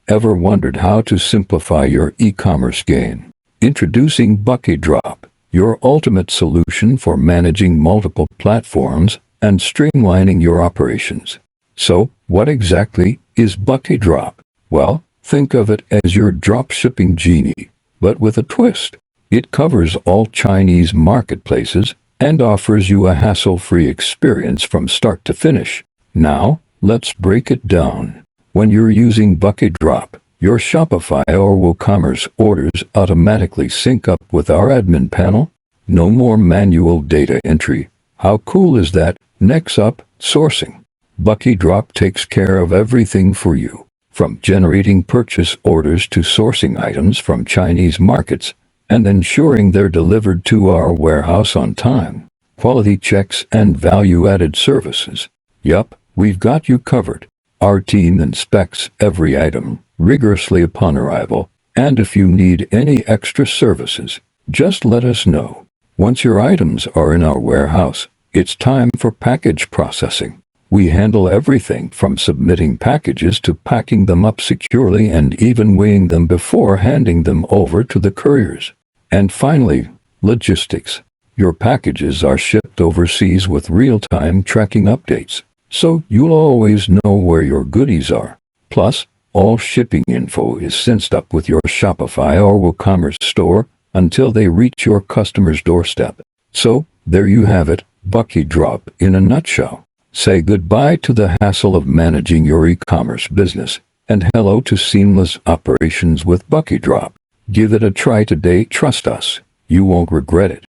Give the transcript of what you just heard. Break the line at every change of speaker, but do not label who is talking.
Ever wondered how to simplify your e-commerce game? Introducing BuckyDrop, your ultimate solution for managing multiple platforms and streamlining your operations. So, what exactly is BuckyDrop? Well, think of it as your dropshipping genie, but with a twist. It covers all Chinese marketplaces and offers you a hassle-free experience from start to finish. Now, let's break it down. When you're using BuckyDrop, your Shopify or WooCommerce orders automatically sync up with our admin panel. No more manual data entry. How cool is that? Next up, sourcing. BuckyDrop takes care of everything for you, from generating purchase orders to sourcing items from Chinese markets and ensuring they're delivered to our warehouse on time. Quality checks and value-added services. Yup, we've got you covered. Our team inspects every item rigorously upon arrival, and if you need any extra services, just let us know. Once your items are in our warehouse, it's time for package processing. We handle everything from submitting packages to packing them up securely and even weighing them before handing them over to the couriers. And finally, logistics. Your packages are shipped overseas with real-time tracking updates, so you'll always know where your goodies are. Plus, all shipping info is synced up with your Shopify or WooCommerce store until they reach your customer's doorstep. So, there you have it, BuckyDrop in a nutshell. Say goodbye to the hassle of managing your e-commerce business, and hello to seamless operations with BuckyDrop. Give it a try today, trust us, you won't regret it.